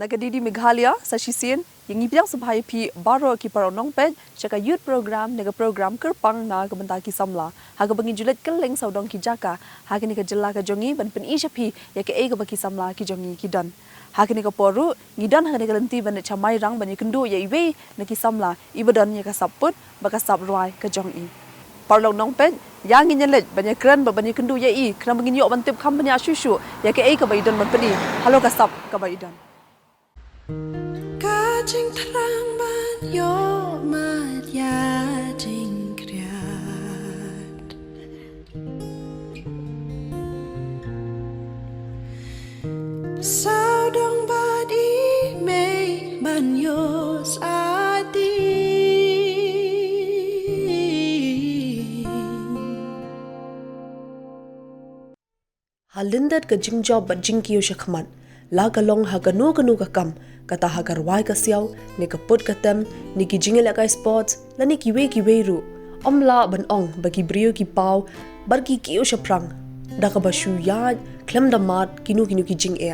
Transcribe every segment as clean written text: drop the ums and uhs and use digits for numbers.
Nagadidi Meghalaya sa Shisien yang ibiang sabhay pi baro ki paronong pet chaka youth program nega program kerpang na kabanta ki samla haga bangi julet keleng saudong ki jaka haga ni ka jela ka jongi ban pen isha pi ya ke ega baki samla ki jongi ki dan haga ni ka poru ngidan haga ni ka lenti ban chamai rang ban kendu ya iwe na ki samla ibadan ya ka saput baka sap ruai ka jongi parlong nong pet yang nyelet banyak keren banyak kendu ya i kena bangin yo ban tip kam banyak shushu ya ke ega baidan ban peni halo ka sap ka baidan Kajing terang ban yo mat ya jing kriat Sao dong badi mei ban yo sati Halindat ka jing job ba jing kiyo shakman la kalong ha kanu ka kam kata hagar wai ka siaw ni ka put ka tem ni ki jingel ka sports la ni ki we ru omla ban ong bagi brio ki pau bar ki kiyo shaprang da ka ba shu ya klem da mat kinu ki jing e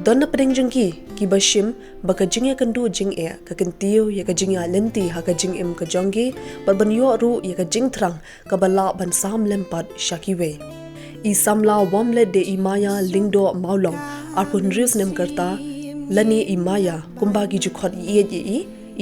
don na pedeng jing ki ba shim ba ka jing e kan du jing e ka kan tiyo ya ka jing ya lenti ha ka jing em ka jongi bar ban yo ru ya ka jing trang ka ba la ban sam lempat shaki we I samla Womlet de imaya Lyngdoh Mawlong arpun rius nem karta lani imaya kumba gi jukhot ye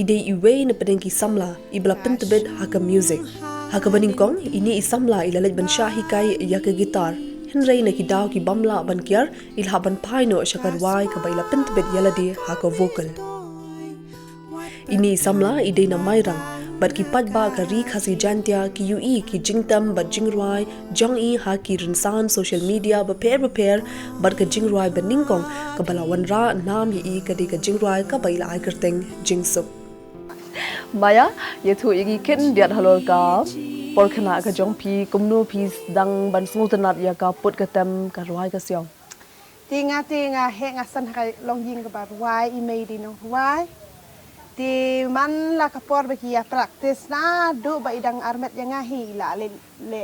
ide iwe na pedeng ki samla ibla pentbet haka music haka baning kong ini isamla ilalet ban shahi kai ya ka gitar hinrei na ki daw ki bamla ban kyar ilha ban paino shakar wai ka baila pentbet yaladi haka vocal ini samla ide na mairang but ki patba ka ri khasi jantia ki ui ki jingtam but jingrwai jong i ha ki rinsan social media ba pair but ka jingrwai ba ningkong ka balawan ra nam yi ka di ka jingrwai ka baila ai kerteng jingsuk Maya ye thu igi ken diat halol ka por khana ka jong pi kumnu pi dang ban smutanat ya ka put ka tem ka rwai ka siong tinga he nga san ka long ying ka ba wai I made no wai Di man la kapor bagi ya praktis na do ba idang armet yang ngahi la le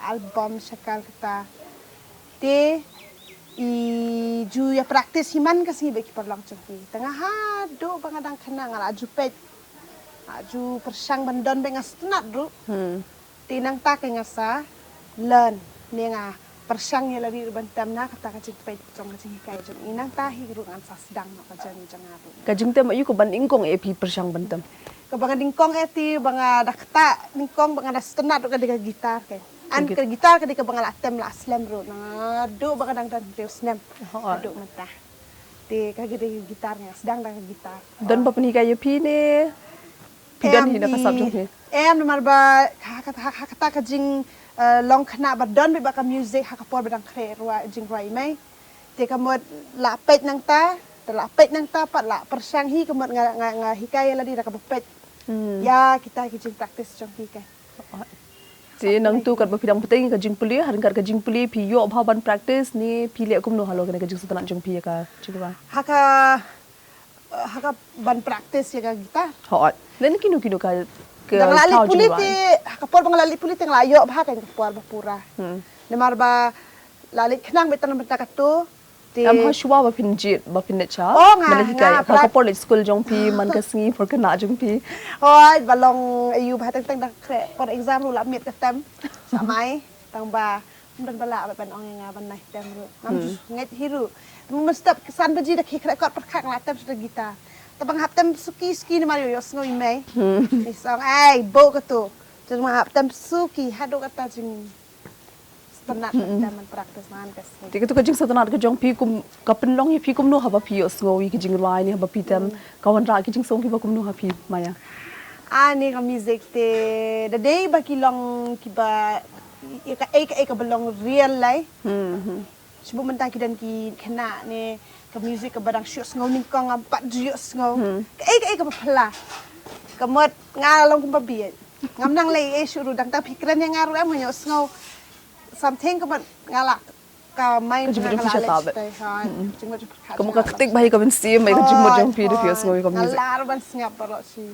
album sakal kita di I ju ya praktis himan kasi bagi perlang cengki tengah ha do bangadang kena ngal aju pet aju persang bandon bengas tenat ru tinang tak ngasa learn ni nga persang ya lari bantam na kata kacik pet jong kacik kai jong inang tahi ru ngan sasdang ka jang jangaru kajing tem ayu ko ban ingkong epi persang bantam ka banga dingkong eti banga dakta ningkong banga dastenat ka diga gitar ke an ka gitar ka diga banga latem la slam ru na do banga dang dan snem do mata ti ka gede gitarnya sedang dang gitar dan bapni kayu pi ne pidan hina ka sabjong he nomor ba kata kajing long kena badon be baka music hakapor badang kre ruwa jing ruai mai te kamot la pet nang ta pat la persang hi kamot nga hikaya la di ka pet ya kita kijing praktis jong hikay si nang tu kat bapidang penting ka jing puli haring kat ka jing puli pi yo bhaban praktis ni pili akum no halo ka jing sutanan jong pi ka jingwa haka ban praktis ya ka gitar hot len kinu ka Dang lali puliti, kapor bang lali puliti ng layo bah kan kapor bapura. Lemar ba lali kenang betan bentak tu. Am hashwa ba pinjit ba pinetcha. Oh nga. Kapor le school jong pi man ka singi for kana jong pi. Hoy balong ayu bah tang dak for exam lu lamit katam. Samai tang ba dan bala ba ban ong nga ban nai tem ru. Nam nget hiru. Mustap kesan baji dak hikra kot perkak latem sudah gitar. Tabang haptem suki ni Mario yos ngoy may. Isang ay bo kato. Jadi haptem suki hado kata jing standar daman praktis man kas. Ti kato ka jing standar ka jong pi kum ka penlong hi pi kum no haba pi yos ngoy ki jing ruai ni haba pi tem kawan ra ki jing song ki ba kum no ha pi maya. Ani ka music te the day ba kilong ki ba ka belong real lai. Sebab mentah ki dan ki kena ni ka music ka badang syos ngau ningkong ampat jus ngau ka pala kamot ngalong kum babi ngam nang lay syuru dang ta pikiran yang ngaru am nyos ngau something kamot ngalak ka main ngala kamu ka ketik bahi ka bensi mai ka jingmo jong pi de fios ngau ka music alar ban sngap paro si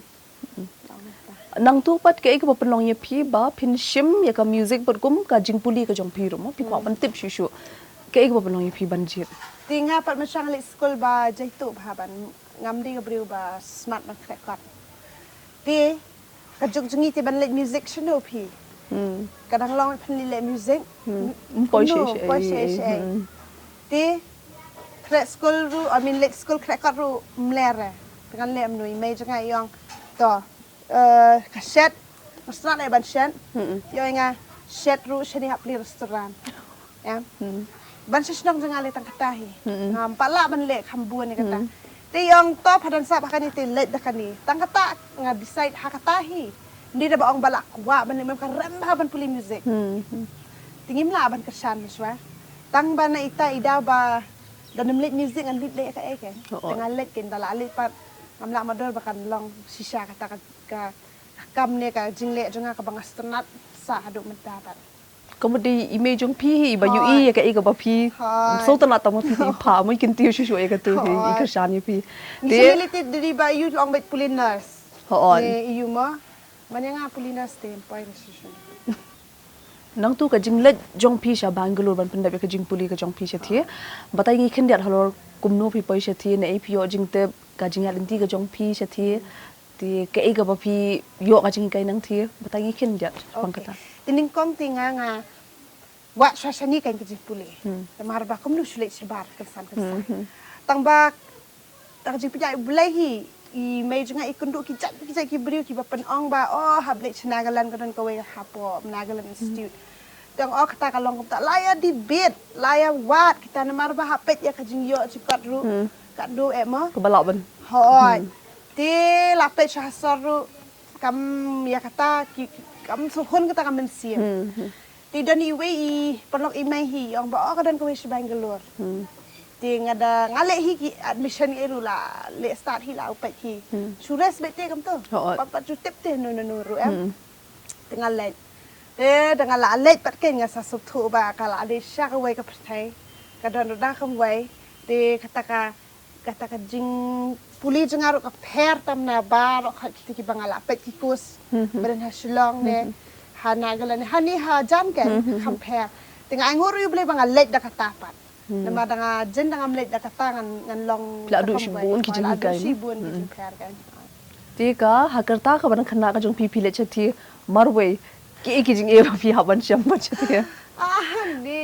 nang tu pat ka ka penlong ye pi ba pin shim ya ka music per kum ka jing puli ka jong pi ro mo pi kwa ban tip shu Kayak apa belong pi banjir. Tinga pat macam lik school ba jaitu bahaban ngam di gabriu ba smart ban krekot. Ti kajuk jungi ti ban lik music shino pi. Kadang long pen lik music. Poi Poi she. Ti krek school ru I mean lik school krekot ru mlere. Dengan lek menui mai jangan yang to kaset Mesti nak ban shen. Yo inga shet ru sheni hapli restoran. Ya. Ban shenong jangan le tang katahi. Ngam pala ban le kambuan ni kata. Ti yang to padan sa bakani ti let dakani. Tang kata nga decide hakatahi. Ndi da baong balak wa ban le mem karam ban puli music. Tingim la ban kersan miswa. Tang ban na ita ida ba dalam let music ngan lit le ka eke. Tengah let kin dala lit pat ngam la madol bakan long sisa kata ka kam ne ka jingle jonga ka bang astronot sa haduk mendapat. Kemudian image jong pi ba yu i ka ba pi so tan ta mo pi pa mo kin tiu shu shu ka tu i ka shan pi. Disability diri ba yu long bet puliners. Hoon. Yu ma manya nga puliners te point shu. Nang tu ka jingle jong pi sha Bangalore ban pandap ka jing puli ka jong pi sha thi. Batai ngi khin diat halor kumno pi pai sha thi na APO jingte ka jingal inti ka jong pi sha thi. Ti ka ega ba pi yo ka jing kai nang thi batai ngi khin diat bang kata. Tining kong tinga nga wa shashani kan ke jipuli. Tamar ba kum lu shule shibar kesan. Tang ba tang jipja bulahi I may nga ikundu ki jat ki briu ki ba penong ba oh hable chnagalan kan ko we hapo nagalan institute. Tang ok ta kalong ko ta laya debate laya wat kita namar ba hapet ya ka jing yo cipat ru kat do mo Kebalak ban. Hoi. Ti lapet syahsaru kam ya kata kam suhun kita kam mensiam. Ti dan iwe I penlok imai hi yang ba ka dan ko wis Bangalore. Ti ngada ngale hi ki admission eru la le start hi la upet hi. Sures bete kam tu. Papa jutep te no ru Tengah let. Dengan la let pat ken nga sa subtu ba kala ade sya ka we ka pertai. Kadang dah kam we ti kata jing puli jengaru ka per tam na bar ka ki bangala pet ki kus beren ha shilong ne ha nagalan hani ha jam kan compare tinga ngoro yu ble bangal let da katapat nama danga jen danga let da katangan ngan long Peladu sibun ki jing kai. sibun ki jing per kan Ti ka hakarta ka ban khana ka jong pi le chathi marwe ki jing e ba pi ha ban sham ba chathi. Ni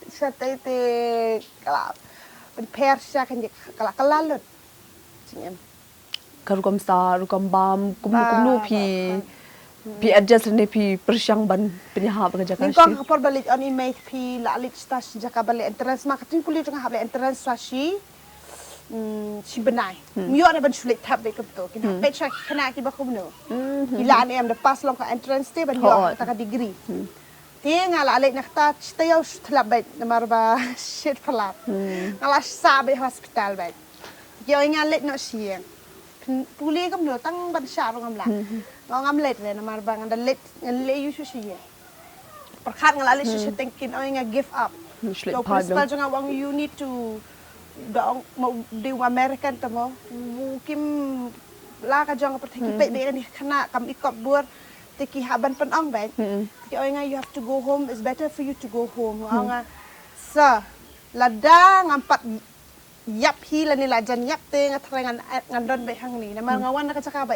satai te kala per sya kan kala kalalut singem Karukam sa rukam bam kumnu pi adjust ne pi persyang ban penyaha ka jaka Ning kong kapor balik on image pi la lit stas jaka balik entrance marketing puli tengah balik entrance sashi si benai mio ada ban sulit tab be kapto kin pet sya kena ki ba kumno ila an am the pass long ka entrance te ban yo ta ka degree ti ngala alik nakta stayo stlab bet namar ba shit falap ngala sabe hospital bet yo ngala no siang puli kam no tang ban sya ro ngam la ngam let le namar ba ngada let le yu siang perkhat ngala le sya thinking o nga give up so principal janga wang you need to do American tamo kim la ka jang perthiki pe be ni khana kam ikop bur tiki haban penong bet tiki o nga you have to go home it's better for you to go home nga sa lada ngampat yap hi la ni la jan yap te nga threngan ngandon be hang ni namar ngawan na ka chaka ba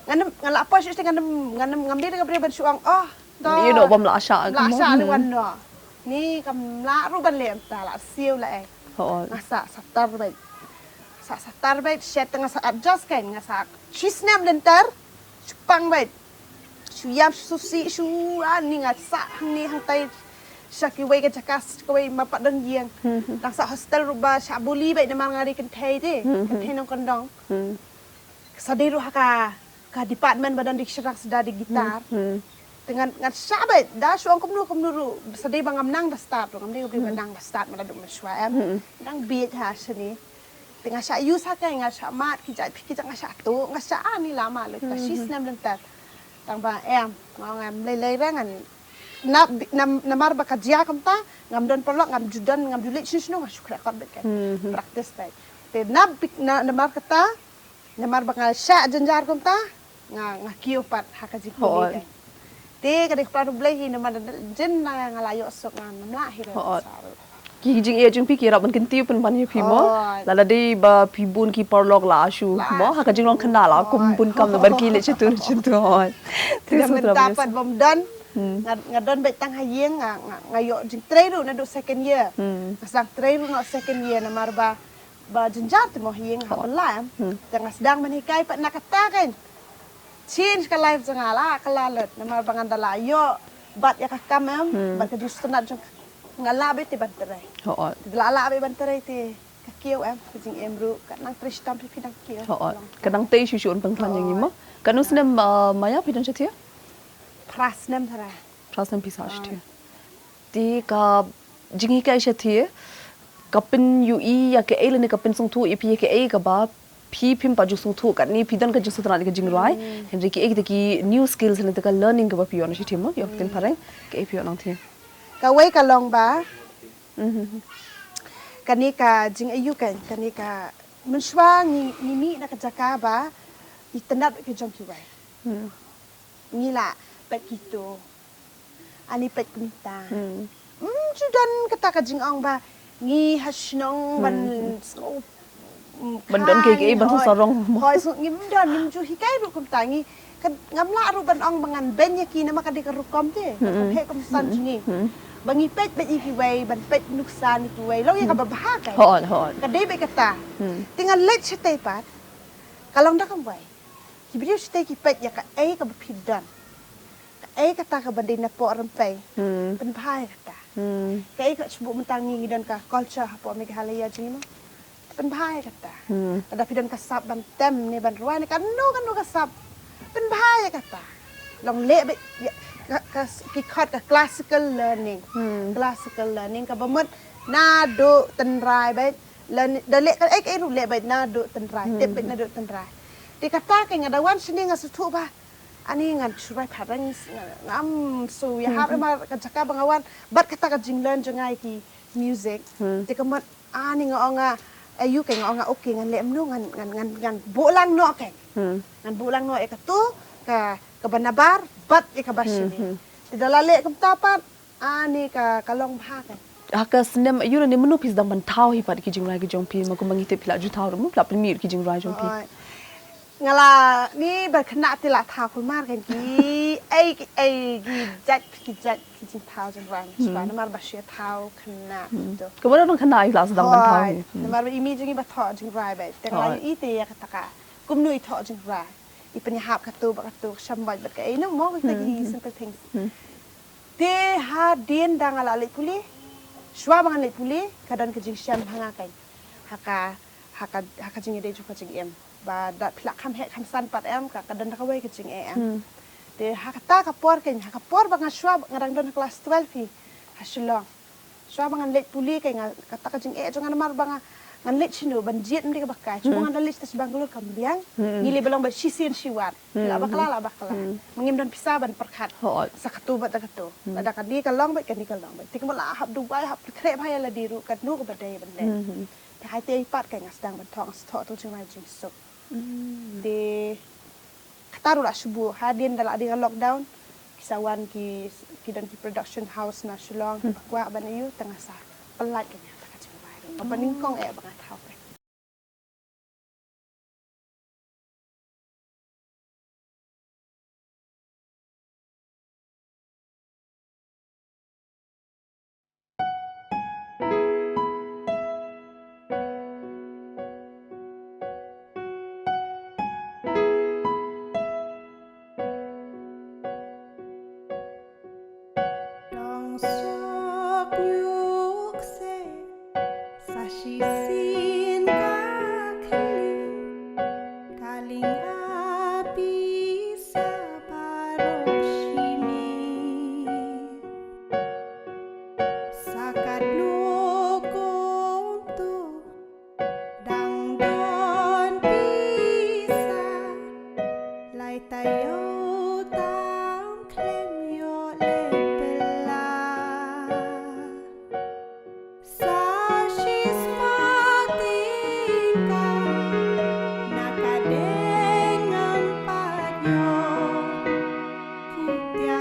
ngandam ngala apa sih ngandam ngamdi nga bre ban suang oh do you know bam la sha la sha ni wan no ni kam la ru ban le ta la siu la ngasa satar bet set ngasa adjust kan ngasa chisnam lentar chupang bet suyam susi su ani ngasa ni hang tai Syaki wei ke cakas ko wei mapak dang giang. Tang sa hostel ruba syabuli bai namar ngari kan thai te. Kan thai nong kondong. Sadiru haka ka department badan dictionary sudah di gitar. Dengan ngat sabai da suang kumnu sadai bangam nang da start ngam dei bri nang da start mala dum shwa nang beat ha sini. Tengah sya use haka ngat sya mat ki jai ki jang sya tu ngat sya ani lama le ta sis nam lentar. Tang ba ngam lei rangan namar ba kajia kam ta ngam don perlok ngam judan ngam julit sisno ngasuk rekod bet kan praktis baik te namar kata namar ba ngal sya janjar kam ta ngakiu pat hakaji puli kan Ti kadang pernah beli hi nama jen na ngalayo sok ngan namla hi. Ki jing e jing pi ki raban kentiu pen ban pi mo lala de ba pi bun ki parlok la shu mo ha ka jing long khna la kum bun kam bar ki le chitur chitur Tidak mendapat bom dan ngadon bet tang hayeng ngayo jing treru na do second year. Sang treru no second year na marba ba jenjat mo hayeng ha belam. Tengah sedang menikai pat nakatakan. Change ka life jangala kalalet na marba ngandala yo bat ya kakam bat ka justru nak ngalabe ti banterai. Dilalabe banterai ti kakiu kajing emru kat nang tristam pi pidang kiu. Kadang tei shushun pang plan yang ima. Kanu sinem maya pidan chatia? Prasnem thara. Prasnem pisa chatia. Ti ka jingi ka chatia. Kapin yu I ya ke ele ne kapin sung tu ipi ke e ka ba pi pim pa ju sung tu kat ni pidan ka ju sutra ka jing rai. Henry ke e ki new skills ne ka learning ka ba pi on chatia mo yok tin pareng ke e pi on thi. Kawai kalong ba? Kanika jing ayu kan kanika menswa ni mi nak jaka ba itendat ke jong kiwai. Ni la pet gitu. Ani pet kumita. Judan kata ka jing ong ba ngi hasnong ban Bandon ke ban sorong. Hoi so ngim don ngim ju hikai ru kum tangi kan ngamla ru ban ong bangan ben yaki na makadi ka rukom te. He kum san jingi. Bangi pet bet iki way ban pet nuksan iki way lo ya ka babah kai Hon kadai be kata tinggal let chete pat kalong da kam way hibriu chete ki pet ya ka ka bapidan ka kata ka bandai na po rampai ban bahai kata ka sebut mentangi dan ka culture po me halaya jimo ban bahai kata ada pidan ka sap ban tem ne ban ruai ne kan no ka sap ban bahai kata long le be kikat ka classical learning ka bamut na do tenrai bet da le ka ek ru le bet na do tenrai tep bet na do tenrai di kata ke ngadawan sini ngasutu ba ani ngan churai parang ngam su ya har ma ka jaka bangawan bat kata ka jinglan jangai ki music di kamat ani nga ayu ke nga okay ngan le mnu ngan bulang no ke ngan bulang no e ka tu ka banabar bat ikabashini tidalale kum tapat ani ka kalong bhakan haka sinem yura ne menu pis dam ban thau hi pat ki jing rai ki jong pi ma ko mangi te pila ju thau rum pla mir ki jing rai jong pi ngala ni bar khna ti la tha khul mar kan ki ai ki jat ki jing thau jing rai swa na mar ba she thau khna to ko bara dong khna ai las dam ban thau na mar imi jingi ba tho jing rai ba te la I te ya ka taka kum nui tho jing rai ipenya hap katu shambat bat kai no mo kita gi simple things te ha dien dang ala le puli shwa bang le puli kadan ke jing sham hanga kai haka jing de ju ka jing em ba dat plak kham he kham san pat em ka kadan ka wai ke jing em te haka ta ka por ken haka por bang shwa ngarang don class 12 fi hashlo shwa bang le puli kai kata ka jing jongan mar bang ngan let chinu ban jiet ndi ka bakai cuma ngan list tas bangalore kambiang ngili belong ba shisien shiwat la bakala mengim dan pisah ban perkhat sakatu bat takatu ada kan di kalong ba kan di kalong ba tik mala hab du bai hab kre bhai la diru kat nu ka badai ban den te hai te pat kai ngas dang ban thong tho tu chuma jing sok de kataru la subu hadin dala di lockdown kisawan ki dan ki production house na Shillong kwa ban ayu tengah sa pelat kan apa ningkong bangat tahu kan. Dong sok nyuk se sashi sin kakli kaling api sabaroshimi sakat nukong tu dang don pisa lai tayo tam klem yo lepela sashi spatika nakadengan padyo kutya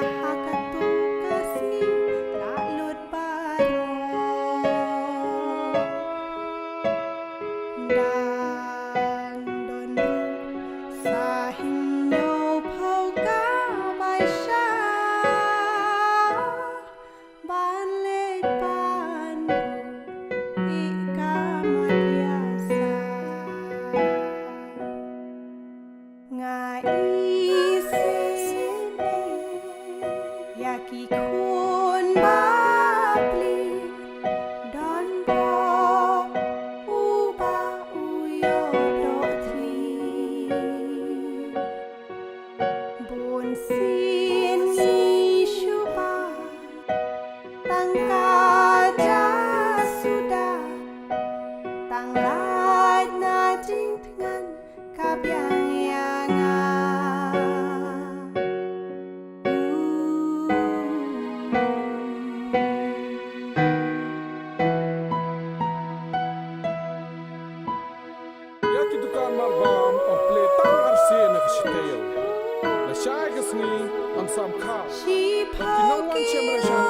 Shagasni on some car. She No one generation,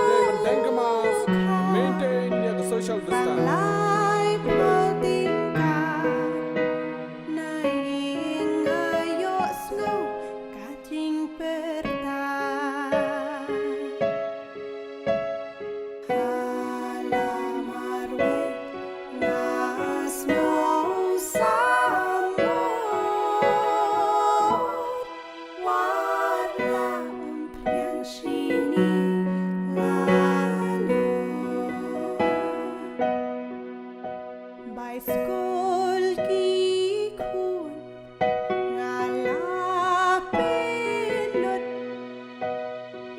they will dengamas and maintain the social distance. Lai Potingka Naing ayo snow Kating perta Halamarwe Nas mo samor Wala umpriang sini lalo By school ki kun ngalapinot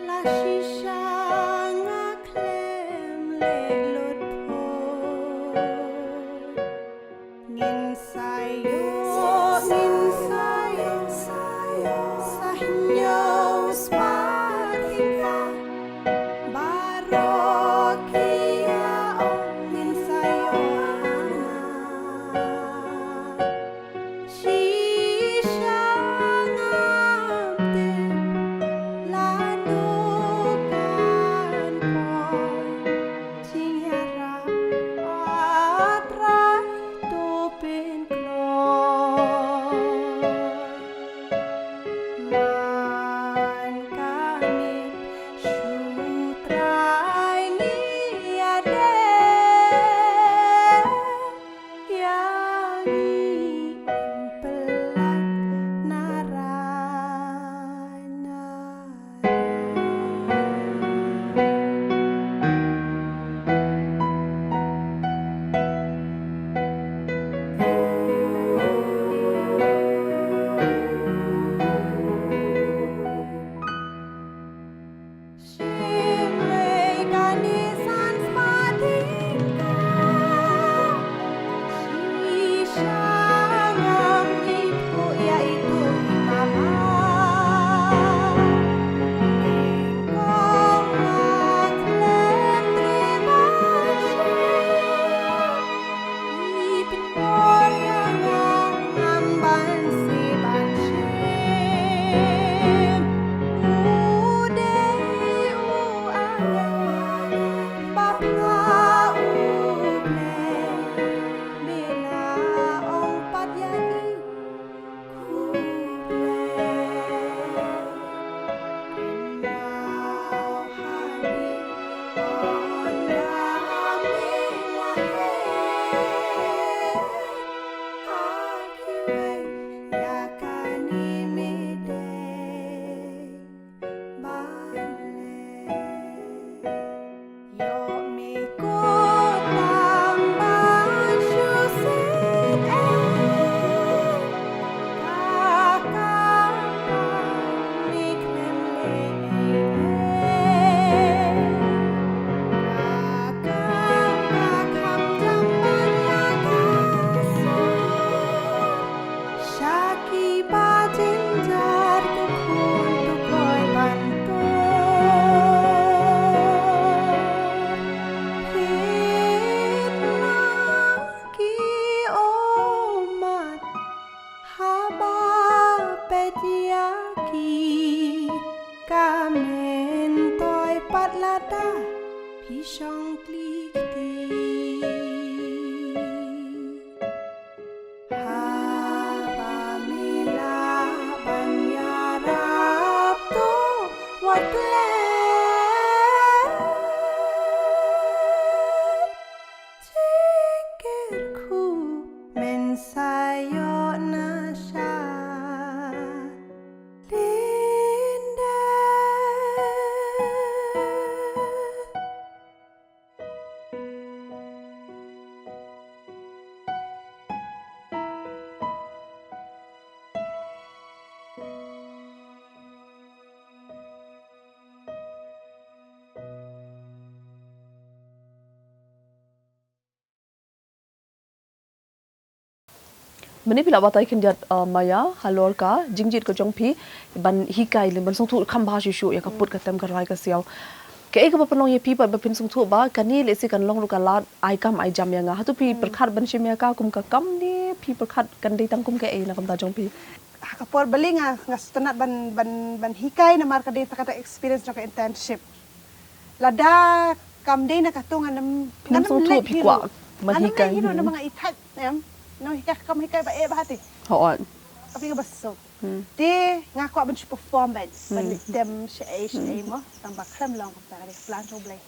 la shisha nga klem lelot po ngin sayo sa hinyo spatika Barokia ongin sayo Shisha ngabdim lanukan po Singhara atray tupin Man kamit syutray ngiyade Yagi pelat narana Shimei kanisan spadika Shisha ngam itu yaitu mama Nengkong aklem tribasya Ipin porya ngamban si banshem Udei uaga bapa uble Bila ong patyai kuble Mau hadir on daming lahe Akiwe yakani midday Yo mi kutang banshu sin Kakapa niklem Kakapa kam jamban yakasan Shaki bajinjar kukun tukoy bantor Hitna ki omat haba petyaki Kamen toy patlada pishong klikti Haba mila banyarap to watlet Cikirku mensayo nasya Linda Mani pila batai kinjat maya halor ka jingjit ko jongpi ban hikai lim ban songtu khamba shu ya ka put ka tem ka rai ka siaw ke ek ba panong ye pi ba pin songtu ba kani le se kan long ru ka lat ai kam ai jam ya nga hatu pi perkhat ban shimya ka kum ka kam ni pi perkhat kan dei tang kum ke e na kam ta jongpi Hakapor bali nga setenat ban hikai na marka de kata experience na internship. Lada kam de na katung anam tu pikwa mahikai. mahikai. Hiro na mga itat no hikai kam hikai ba e bahati. Hoon. Tapi ka baso. Di nga ko ban performance ban dem she mo tamba krem long ka tare plan so blai.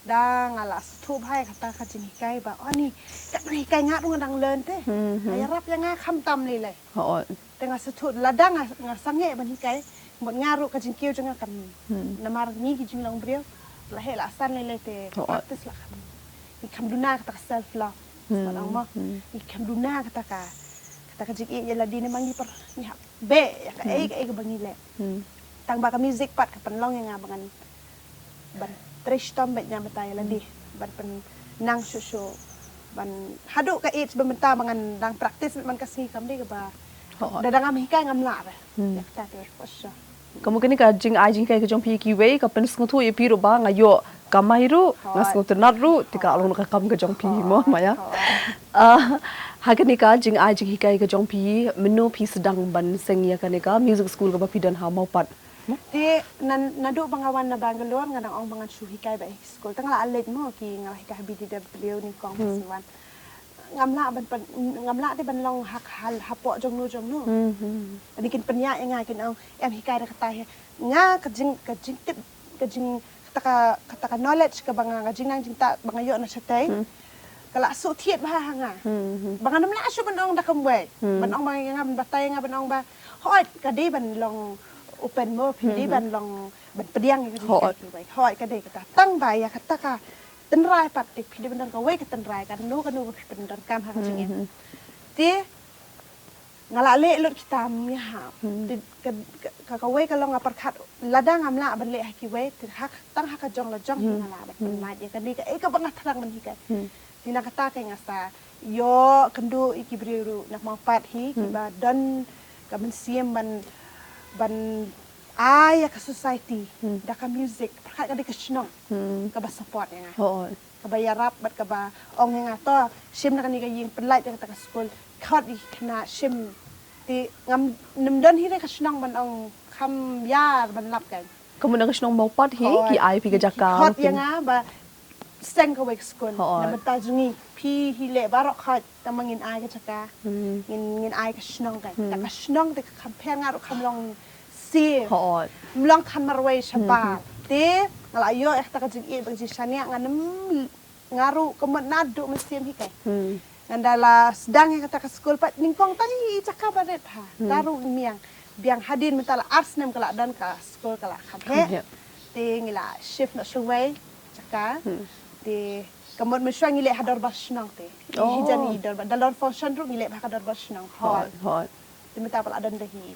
Da nga la tu bhai kata ka jing hikai ba ani kat hikai nga dung dang learn te. Ay rap yang nga kham tam li le. Hoon. Tengah setut ladang nga sange ban hikai một ngaru ka jing kiu jang kam namar ni ki jing long brio la he la san le te practice la kam ni kam duna ka self love salang mo ni kam duna ka jing e la di ne mangi per ni ha be ya ka e ka bangi le tang ba ka music pat ka pan long yang bangan ban trish tom bet nya matai la di ban pen nang shu ban hadu ka e bementa bangan dang practice man ka si kam de ka ba dadang am hikai ngam la ba ya ta te posha Kamu kini ka jing ai jing kai ka jong pi ki wei ka pen sng thu ye pi ro ba ngayo kamai ru ngas ngo tenat ru tika along ka kam ka jong pi mo maya ha kini ka jing ai jing hikai ka jong pi menu pi sedang ban seng ya kani ka music school ka ba pi dan ha mau pat Di nadu bangawan na Bangalore nga nang ong bangan shu hikai ba school tangla aleg mo ki nga hikai habidi de beliau ni kong paswan ngamla de ban long hak hal hapo jong nu ani kin penya nga kin ong em hikai da kata nga kajing tip kajing kata knowledge ka banga kajing nang jing ta banga yo na chatai kala su thiet ba nga banga nam la su ban ong da kam we ban ong banga nga ban batai nga ban ong ba hoi ka de ban long open mo phi ban long ban pediang ka hoi ka de kata tang ba ya kata ka ten rai pat ti phi benar ka we ka ten rai ka no ka benar kam ha ka jing ti ngala le lut kita mi ha ti ka we ka long apar khat ladang amla ban le ha ki we ti hak tang ha ka jong la jong ngala ba ban ma ka ni ka e ka bang thrang ban hi ka ni na kata ka ngasa yo kendu iki briru nak mau pat hi ki ba don ka ban siem ban ai ka society da ka music perkat ka de ka snong ka ba support nga ka ba yarap bat ka ba ong nga to sim na kani ka yin penlai ka ta ka school khat di kana sim ti ngam nim don hi ka snong ban ong kham yar ban lap kan kamu nang snong mau pat hi ki ai pi ka jaka khat nga ba seng ka we school na mata jungi pi hi le barok khat ta mangin ai ka jaka ngin ai ka snong kan ta ka snong te ka kham pher nga ro kham long si mlong kan marway shaba te ngala yo ekta ka jing e bang jisania nganam ngaru kemet nadu mesim hi kai ngandala sedang kata ka school pat ningkong tani caka badet ha daru miang biang hadin mentala arts nem kala dan ka school kala khabhe te ngila shift na shway caka te kemet meswang ngile hador basnang te hijani dor dalor function ru ngile ba hador basnang hot te meta pala dan dahi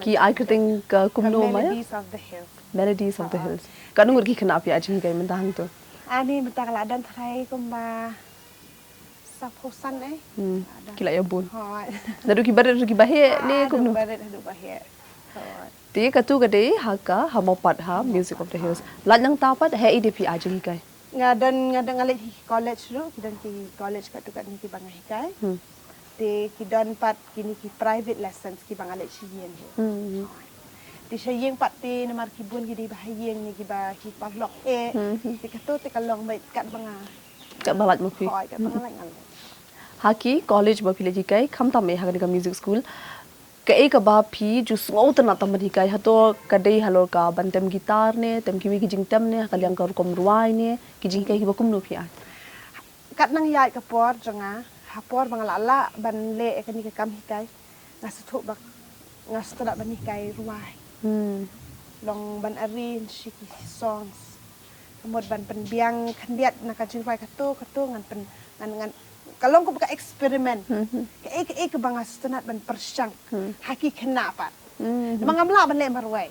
ki ai kriting ka kumno maya melodies of the hills kanungur ki khana pi ajing kai mentang tu ani meta kala dan thai kumba saposan kila ya bun nadu ki baret ki bahe ne kumno baret hadu bahe ti ka tu ka de ha ka ha mo pat ha music of the hills la nang ta pat he idp ajing kai ngadan ngalet college ru dan ki college ka tu ka ni ki bangai kai te ki don pat kini ki private lessons ki bangale chien ti chien pat ti namar ki bun ki di bahayeng ni ki ba ki parlok ti kato te kalong bai kat banga kat balat mo pi kat banga ngal haki college ba pile ji kai kham ta me ha ka music school ka e ka ba phi ju sngo ta na tam ni kai ha to ka dei halor ka bantem gitar ne tem ki wi ki jing tem ne ka liang ka kom ruai ne ki jing kai ki ba kum no phi an kat nang yai ka por janga hapor bangalala ban le kani ka kam hikai ngasuthu bak ngastara ban hikai ruai long ban arrange shiki songs kemod ban penbiang kandiat nak kajing pai katu ngan pen ngan kalong ko baka experiment ke bangas tenat ban persang haki kenapa mangamla ban le marwai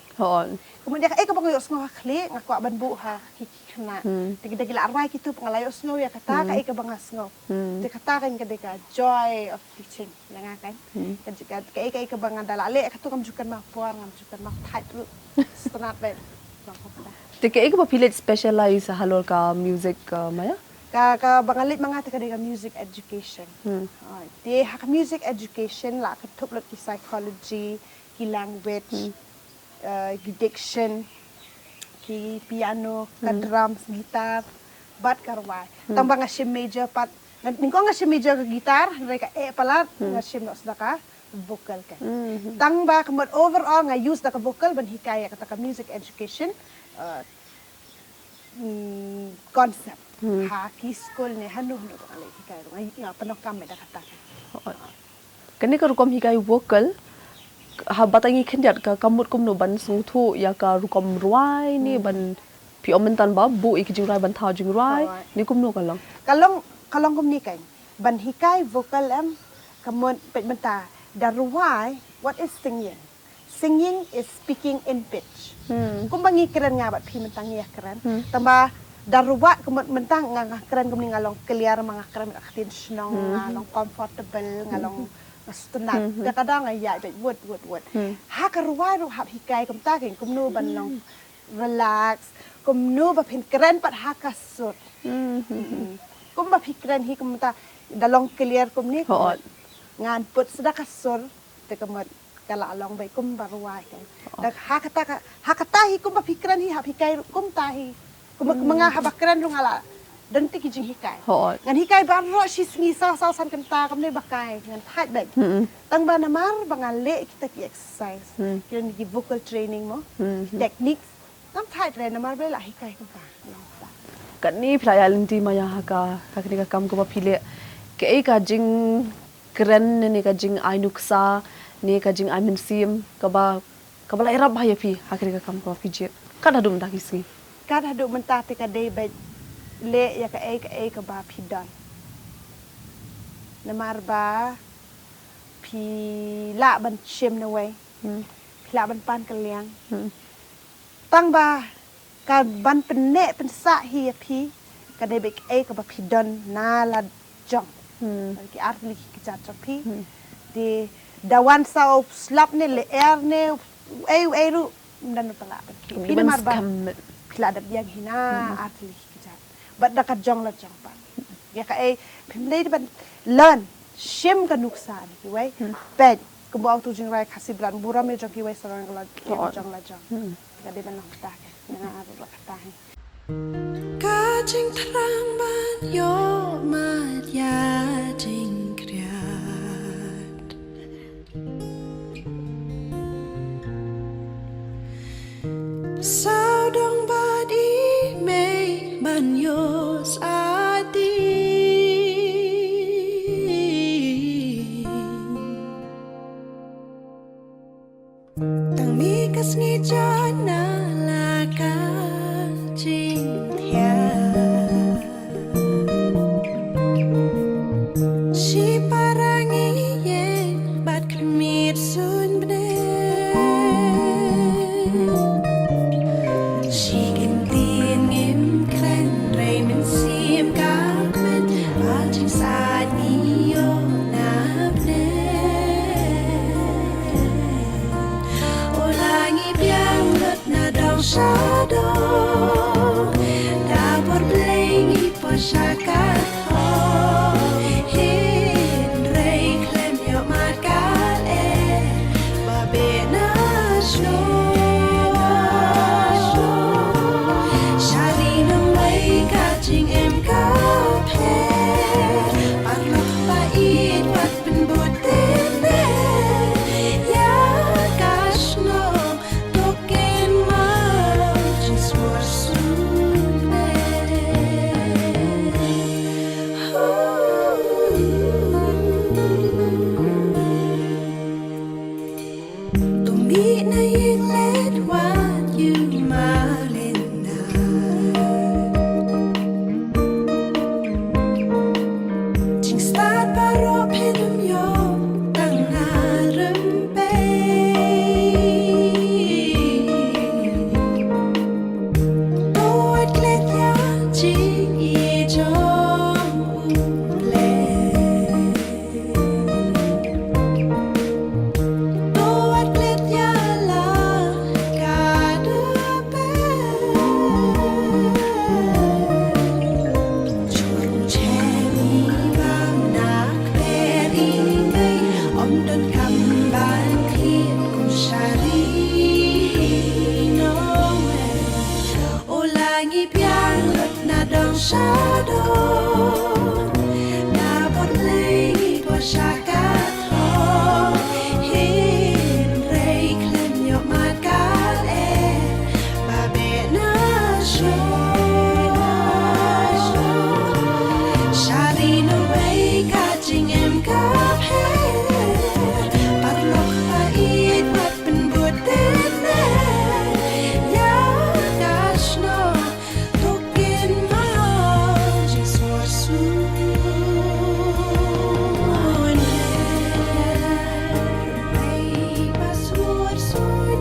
kemudian ke bang yo sngo khli ngakwa ban bu ha hiki kena tigida gila arwai kitu pengalayo sngo ya kata ke bangas sngo te kata kan ke joy of teaching yang kan kan jika ke bang dala le katu kam jukan ma puar ngam jukan ma thai tu tenat ban te ke ba village specialize halor ka music maya ka bangalit mga ka music education. Di hak music education la ketup lot ki psychology, ki language, ki diction, ki piano, ka drums, gitar, bat karwai. Tambah ngasim major pat ningko ngasim major ke gitar, mereka palat ngasim no sedaka vocal kan. Tangba kemot overall nga use da ka vocal ban hikaya kata ka music education concept. Ha ki school ne hanu ale hikaya nga panokam me da kata. Kani ka rukom hikai vocal ha batangi khendiat ka kamut kumno ban sungthu ya ka rukom ruai ni ban pi omentan ba bu ik jing rai ban thau jing rai ni kumno ka lang. Kalong kum ni kan ban hikai vocal kamut pet menta daruai what is singing? Singing is speaking in pitch. Kum bangi keren nga bat pi mentang ya keren. Tamba daruat mentang nga keren kum ni ngalong clear mga keren attention ngalong comfortable ngalong tenang. Kadang-kadang ya bet word. Ha karuai ru hab hikai kum ta ken kum nu ban long relax kum nu ba pin keren pat ha kasut. Kum ba pikran hi kum ta dalong clear kum ni ngan put seda kasur te kemat kala along bai kum baruai kan dak hakata hi kum pikiran hi hikai kum tahi kum menga habakran rung ala dan ti kijing hikai ngan hikai baro si sngi sa san kenta kam ne bakai ngan thai bai tang ba namar bangale kita ki exercise kira ni vocal training mo techniques tam thai tre namar bai la hikai kum ta Kan ni playa linti maya ka kini ka kam ko pile ke ka jing keren ni ka jing ai nuksa ni ka jing ai mensim ka ba la irap bahaya pi akhir ka kam ko pije kan adum dah kisi kan adum mentah te ka dei ba le ya ka ka ba pidan namar ba pi la ban chem na wei la ban pan kaliang tang ba ka ban pene pensa hi pi ka dei ba ka ba pidan na la jong ki artli ki chat pi di dawan sau slap ne le air ne ru dan pala pi mar ba pila da biang hina artli ki chat but da ka jong la jong pa ya ka pimlei ban learn shim ka nuksa ni wei pet ko ba tu jing rai khasi bran bura me jong ki wei sarang la jong ka de ban nok ta na aru la ta Ka jing trang ban yo ma ya jing kriat sao dong ba di mei ban yo sa di tang mi kas ni jana la ka jing She parangi yen bat kemit sun bne She gentin ngim kren rei men sim kakmen Bajing saat niyo na bne Olangi biang lut na dong shadow Dapur blengi po syakat shadow. Na bot lei po shakato. Hin rei klem yo magal babe na show. Shari no way catching em kap head. Parlok pa it wat pen boten ne. Ya gosh no. Tokin my own just for soon. Baby, swor soon.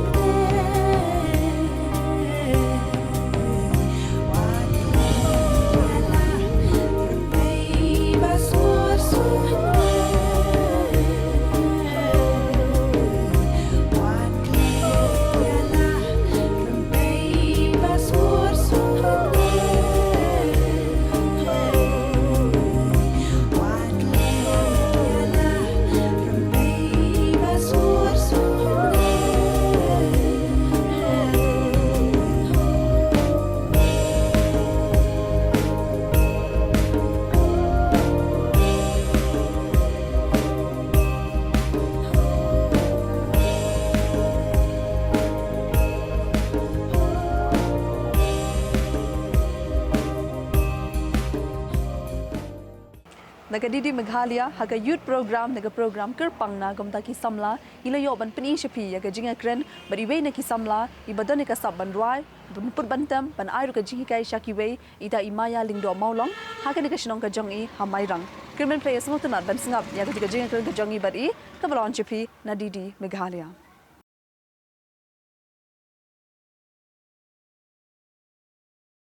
Nagadidi Meghalaya haga youth program naga program kerpang na gomta ki samla ilayo ban peni shapi yaga jinga kren bariwe na ki samla ibadon ka sab bandwai bunput bantam ban airu ka jingi kai shakiwe ida imaya Lyngdoh Mawlong haga ni ka shinong ka jongi hamairang criminal players ngotanat ban singap yaga jinga kren ka jongi bari ka balon shapi na Didi Meghalaya.